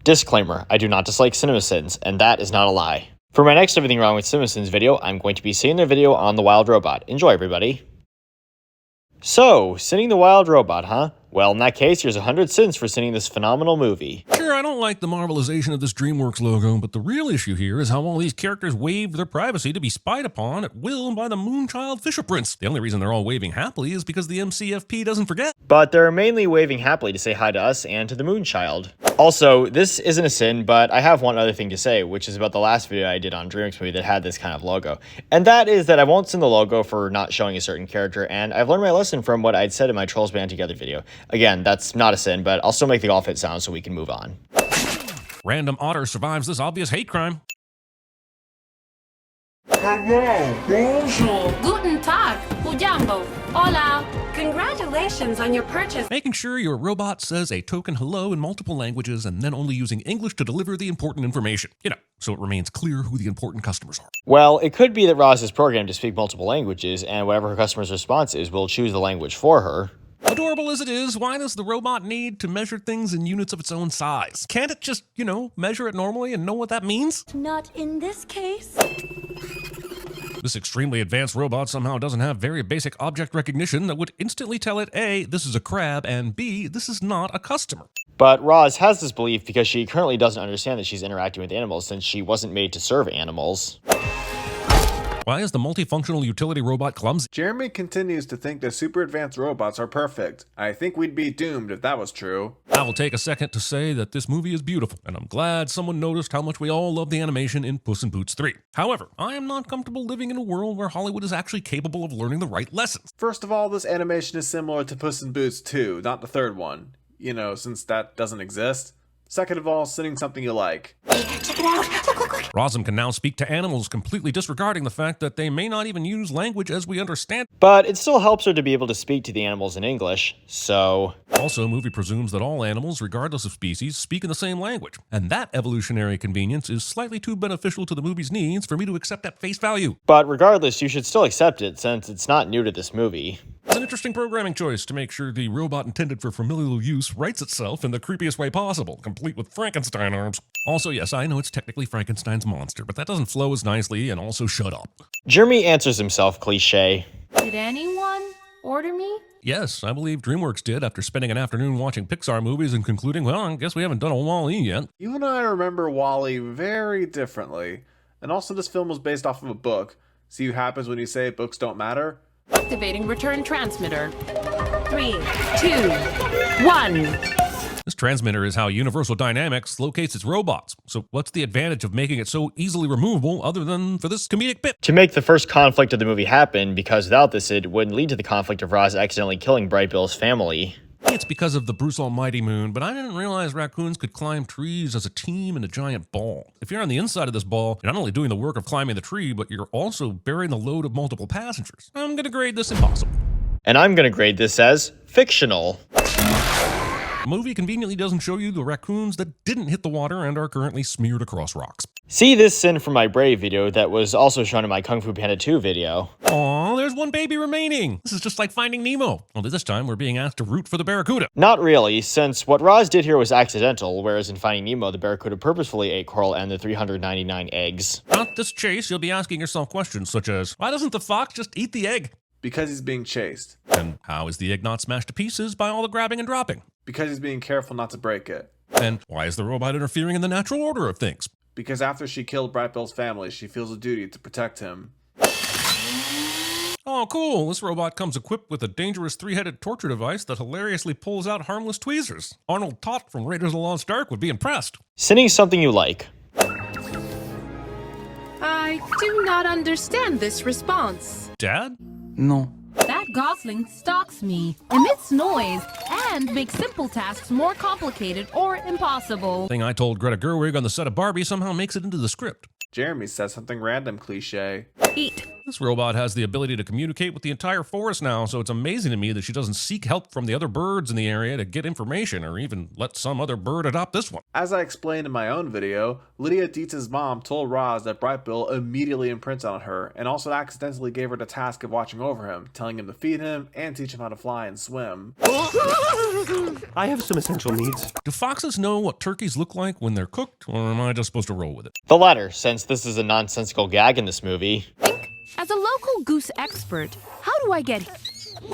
Disclaimer, I do not dislike CinemaSins, and that is not a lie. For my next Everything Wrong with CinemaSins video, I'm going to be seeing their video on the wild robot. Enjoy, everybody. So, sinning the wild robot, huh? Well, in that case, here's 100 sins for sinning this phenomenal movie. Sure, I don't like the marvelization of this DreamWorks logo, but the real issue here is how all these characters waived their privacy to be spied upon at will by the Moonchild Fisher Prince. The only reason they're all waving happily is because the MCFP doesn't forget. But they're mainly waving happily to say hi to us and to the Moonchild. Also, this isn't a sin, but I have one other thing to say, which is about the last video I did on DreamWorks movie that had this kind of logo. And that is that I won't sin the logo for not showing a certain character, and I've learned my lesson from what I'd said in my Trolls Band Together video. Again, that's not a sin, but I'll still make the all fit sound so we can move on. Random otter survives this obvious hate crime. Hello, bonjour. Guten Tag, Hujambo. Hola. Congratulations on your purchase. Making sure your robot says a token hello in multiple languages and then only using English to deliver the important information. You know, so it remains clear who the important customers are. Well, it could be that Roz is programmed to speak multiple languages, and whatever her customer's response is, will choose the language for her. Adorable as it is, why does the robot need to measure things in units of its own size? Can't it just, measure it normally and know what that means? Not in this case. This extremely advanced robot somehow doesn't have very basic object recognition that would instantly tell it A, this is a crab, and B, this is not a customer. But Roz has this belief because she currently doesn't understand that she's interacting with animals since she wasn't made to serve animals. Why is the multifunctional utility robot clumsy? Jeremy continues to think that super advanced robots are perfect. I think we'd be doomed if that was true. I will take a second to say that this movie is beautiful, and I'm glad someone noticed how much we all love the animation in Puss in Boots 3. However, I am not comfortable living in a world where Hollywood is actually capable of learning the right lessons. First of all, this animation is similar to Puss in Boots 2, not the third one. Since that doesn't exist. Second of all, sending something you like. Check it out. Look. Rosm can now speak to animals, completely disregarding the fact that they may not even use language as we understand. But it still helps her to be able to speak to the animals in English, so... Also, movie presumes that all animals, regardless of species, speak in the same language. And that evolutionary convenience is slightly too beneficial to the movie's needs for me to accept at face value. But regardless, you should still accept it since it's not new to this movie. It's an interesting programming choice to make sure the robot intended for familial use writes itself in the creepiest way possible, complete with Frankenstein arms. Also, yes, I know it's technically Frankenstein's monster, but that doesn't flow as nicely, and also shut up. Jeremy answers himself cliché. Did anyone order me? Yes, I believe DreamWorks did after spending an afternoon watching Pixar movies and concluding, well, I guess we haven't done a WALL-E yet. You and I remember WALL-E very differently. And also this film was based off of a book. See what happens when you say books don't matter? Activating return transmitter. 3, 2, 1. This transmitter is how Universal Dynamics locates its robots. So what's the advantage of making it so easily removable other than for this comedic bit? To make the first conflict of the movie happen, because without this it wouldn't lead to the conflict of Roz accidentally killing Bright Bill's family. It's because of the Bruce Almighty moon, but I didn't realize raccoons could climb trees as a team in a giant ball. If you're on the inside of this ball, you're not only doing the work of climbing the tree, but you're also bearing the load of multiple passengers. I'm gonna grade this impossible. And I'm gonna grade this as fictional. The movie conveniently doesn't show you the raccoons that didn't hit the water and are currently smeared across rocks. See this sin from my Brave video that was also shown in my Kung Fu Panda 2 video. Aw, there's one baby remaining. This is just like Finding Nemo. Only this time we're being asked to root for the barracuda. Not really, since what Roz did here was accidental, whereas in Finding Nemo, the barracuda purposefully ate Coral and the 399 eggs. Throughout this chase, you'll be asking yourself questions such as, why doesn't the fox just eat the egg? Because he's being chased. And how is the egg not smashed to pieces by all the grabbing and dropping? Because he's being careful not to break it. And why is the robot interfering in the natural order of things? Because after she killed Bright Bill's family, she feels a duty to protect him. Oh, cool. This robot comes equipped with a dangerous three-headed torture device that hilariously pulls out harmless tweezers. Arnold Toth from Raiders of the Lost Ark would be impressed. Sinning something you like. I do not understand this response. Dad? No. That gosling stalks me, emits noise, and makes simple tasks more complicated or impossible. Thing I told Greta Gerwig on the set of Barbie somehow makes it into the script. Jeremy says something random cliche. Eat This robot has the ability to communicate with the entire forest now, so it's amazing to me that she doesn't seek help from the other birds in the area to get information, or even let some other bird adopt this one. As I explained in my own video, Lydia Dietz's mom told Roz that Bright Bill immediately imprints on her, and also accidentally gave her the task of watching over him, telling him to feed him and teach him how to fly and swim. I have some essential needs. Do foxes know what turkeys look like when they're cooked, or am I just supposed to roll with it? The latter, since this is a nonsensical gag in this movie. As a local goose expert, how do I get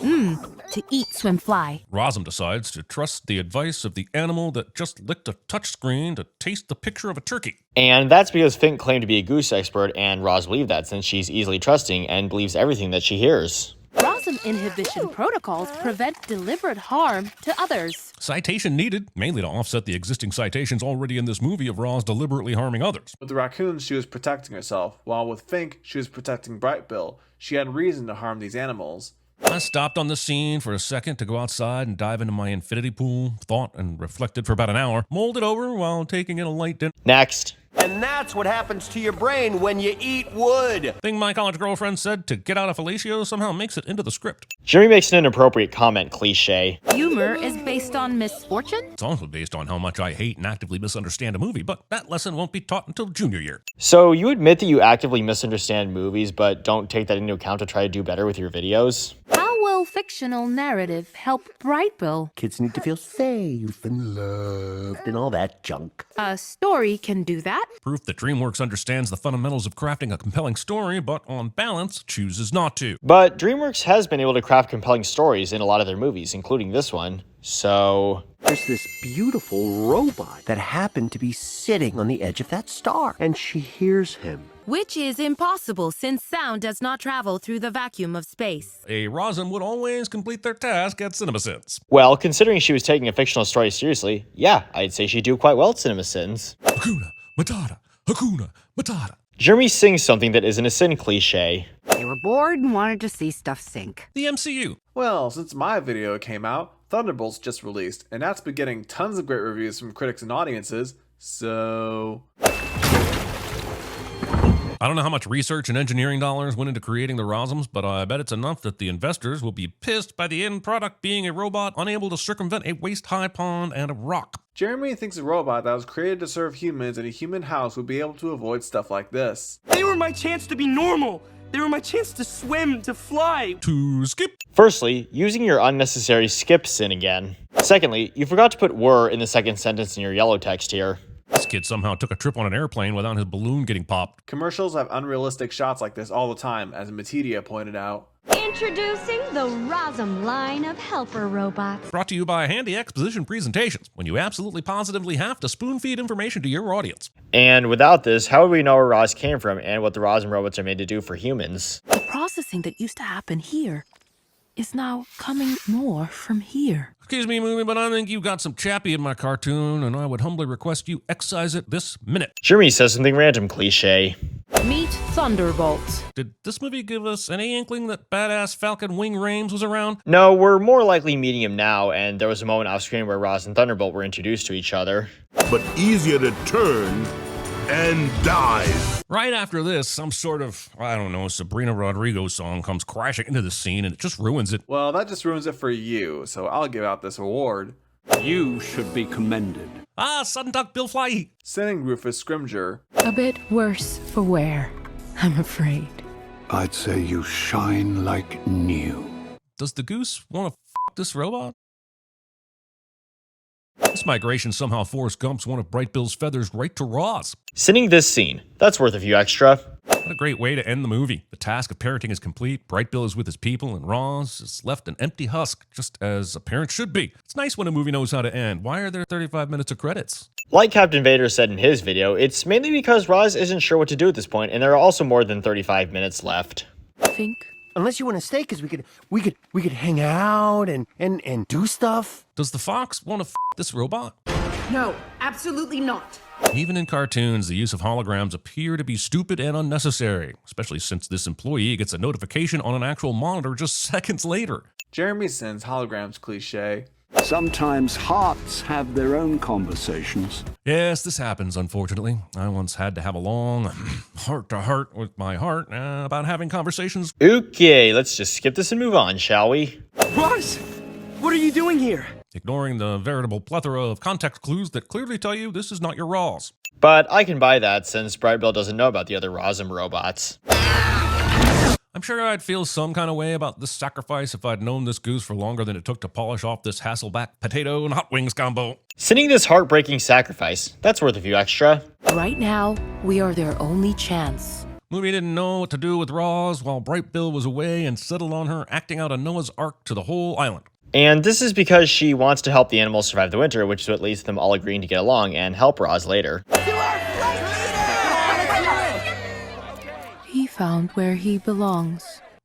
to eat swim fly? Rosam decides to trust the advice of the animal that just licked a touchscreen to taste the picture of a turkey. And that's because Fink claimed to be a goose expert, and Roz believed that since she's easily trusting and believes everything that she hears. Rosam inhibition protocols prevent deliberate harm to others. Citation needed, mainly to offset the existing citations already in this movie of Roz deliberately harming others. With the raccoons, she was protecting herself, while with Fink, she was protecting Bright Bill. She had reason to harm these animals. I stopped on the scene for a second to go outside and dive into my infinity pool, thought and reflected for about an hour, mulled it over while taking in a light dinner. Next. And that's what happens to your brain when you eat wood. Thing my college girlfriend said to get out of fellatio somehow makes it into the script. Jeremy makes an inappropriate comment cliche. Humor is based on misfortune? It's also based on how much I hate and actively misunderstand a movie, but that lesson won't be taught until junior year. So you admit that you actively misunderstand movies, but don't take that into account to try to do better with your videos? How will fictional narrative help Bright Bill? Kids need to feel safe and loved and all that junk. A story can do that. Proof that DreamWorks understands the fundamentals of crafting a compelling story, but on balance, chooses not to. But DreamWorks has been able to craft compelling stories in a lot of their movies, including this one. So There's this beautiful robot that happened to be sitting on the edge of that star, and she hears him. Which is impossible since sound does not travel through the vacuum of space. A Rosam would always complete their task at CinemaSins. well, considering she was taking a fictional story seriously, yeah, I'd say she'd do quite well at CinemaSins. Hakuna Matata, Hakuna Matata. Jeremy sings something that isn't a sin cliche. They were bored and wanted to see stuff sink. The MCU. Well, since my video came out, Thunderbolts just released, and that's been getting tons of great reviews from critics and audiences, so... I don't know how much research and engineering dollars went into creating the Rosams, but I bet it's enough that the investors will be pissed by the end product being a robot unable to circumvent a waist-high pond and a rock. Jeremy thinks a robot that was created to serve humans in a human house would be able to avoid stuff like this. They were my chance to be normal. They were my chance to swim, to fly. To skip. Firstly, using your unnecessary skip sin again. Secondly, you forgot to put were in the second sentence in your yellow text here. This kid somehow took a trip on an airplane without his balloon getting popped. Commercials have unrealistic shots like this all the time, as Matidia pointed out. Introducing the Rosam line of helper robots. Brought to you by Handy Exposition Presentations, when you absolutely positively have to spoon-feed information to your audience. And without this, how would we know where Roz came from and what the Roz and robots are made to do for humans? The processing that used to happen here is now coming more from here. Excuse me, movie, but I think you got some chappy in my cartoon, and I would humbly request you excise it this minute. Jeremy says something random cliche. Meet Thunderbolts. Did this movie give us any inkling that badass Falcon Wing Rames was around? No, we're more likely meeting him now, and there was a moment off screen where Roz and Thunderbolt were introduced to each other. But easier to turn and die. Right after this, some sort of, I don't know, Sabrina Rodrigo song comes crashing into the scene, and it just ruins it. Well, that just ruins it for you, so I'll give out this award. You should be commended. Ah, sudden duck, Bill Fly. Sinning Rufus Scrimger. A bit worse for wear, I'm afraid. I'd say you shine like new. Does the goose want to f this robot? This migration somehow Forrest Gump's one of Bright Bill's feathers right to Roz. Sinning this scene. That's worth a few extra. What a great way to end the movie. The task of parenting is complete, Bright Bill is with his people, and Roz is left an empty husk, just as a parent should be. It's nice when a movie knows how to end. Why are there 35 minutes of credits? Like Captain Vader said in his video, it's mainly because Roz isn't sure what to do at this point, and there are also more than 35 minutes left. Think? Unless you want to stay, because we could hang out and do stuff. Does the fox want to f this robot? No, absolutely not. Even in cartoons, the use of holograms appear to be stupid and unnecessary, especially since this employee gets a notification on an actual monitor just seconds later. Jeremy sends holograms cliche. Sometimes hearts have their own conversations. Yes, this happens, unfortunately. I once had to have a long heart-to-heart with my heart about having conversations. Okay, let's just skip this and move on, shall we? Roz, what are you doing here? Ignoring the veritable plethora of context clues that clearly tell you this is not your Raws. But I can buy that since Bright Bill doesn't know about the other Rosm robots. I'm sure I'd feel some kind of way about this sacrifice if I'd known this goose for longer than it took to polish off this Hasselback potato and hot wings combo. Sending this heartbreaking sacrifice, that's worth a few extra. Right now, we are their only chance. Movie didn't know what to do with Roz while Bright Bill was away and settled on her acting out a Noah's Ark to the whole island. And this is because she wants to help the animals survive the winter, which is what leads to them all agreeing to get along and help Roz later. He found where he belongs.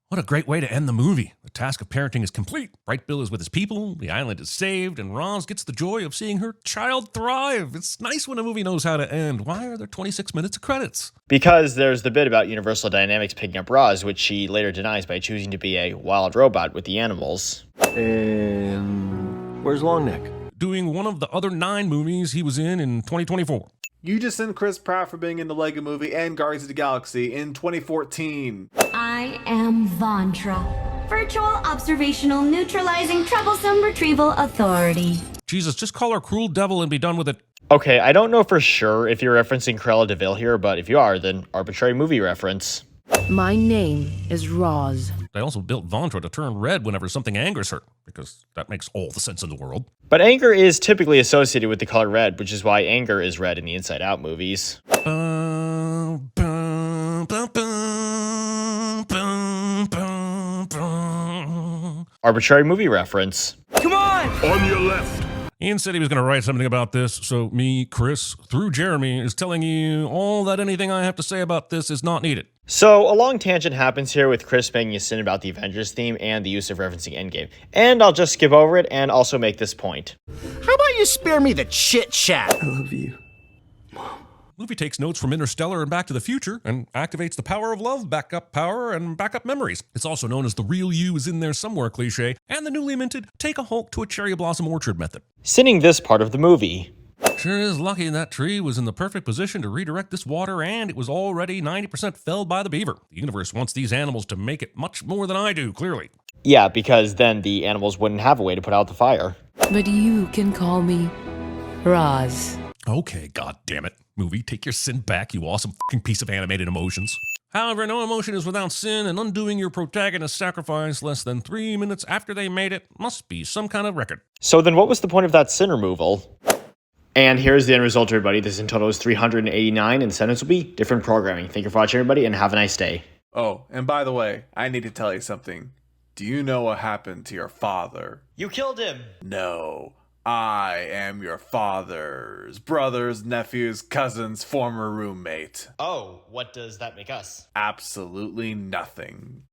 What a great way to end the movie. The task of parenting is complete. Bright Bill is with his people, the island is saved, and Roz gets the joy of seeing her child thrive. It's nice when a movie knows how to end. Why are there 26 minutes of credits? Because there's the bit about Universal Dynamics picking up Roz, which she later denies by choosing to be a wild robot with the animals. And where's Longneck? Doing one of the other 9 movies he was in 2024. You just sent Chris Pratt for being in the Lego Movie and Guardians of the Galaxy in 2014. I am Vantra, Virtual Observational Neutralizing Troublesome Retrieval Authority. Jesus, just call her Cruel Devil and be done with it. Okay, I don't know for sure if you're referencing Cruella de Vil here, but if you are, then arbitrary movie reference. My name is Roz. They also built Vantra to turn red whenever something angers her, because that makes all the sense in the world. But anger is typically associated with the color red, which is why anger is red in the Inside Out movies. Arbitrary movie reference. Come on! On your left. Ian said he was going to write something about this, so me, Chris, through Jeremy, is telling you all that anything I have to say about this is not needed. So, a long tangent happens here with Chris making a sin about the Avengers theme and the use of referencing Endgame. And I'll just skip over it and also make this point. How about you spare me the chit-chat? I love you. Movie takes notes from Interstellar and Back to the Future and activates the power of love, backup power, and backup memories. It's also known as the real you is in there somewhere cliche, and the newly minted take a Hulk to a cherry blossom orchard method. Sinning this part of the movie. Sure is lucky that tree was in the perfect position to redirect this water, and it was already 90% felled by the beaver. The universe wants these animals to make it much more than I do, clearly. Yeah, because then the animals wouldn't have a way to put out the fire. But you can call me Roz. Okay, god damn it. Movie, take your sin back, you awesome fucking piece of animated emotions. However, no emotion is without sin, and undoing your protagonist's sacrifice less than 3 minutes after they made it must be some kind of record. So then what was the point of that sin removal? And here's the end result, everybody. This in total is 389, and the sentence will be different programming. Thank you for watching, everybody, and have a nice day. Oh, and by the way, I need to tell you something. Do you know what happened to your father? You killed him! No. I am your father's brother's, nephew's, cousin's former roommate. Oh, what does that make us? Absolutely nothing.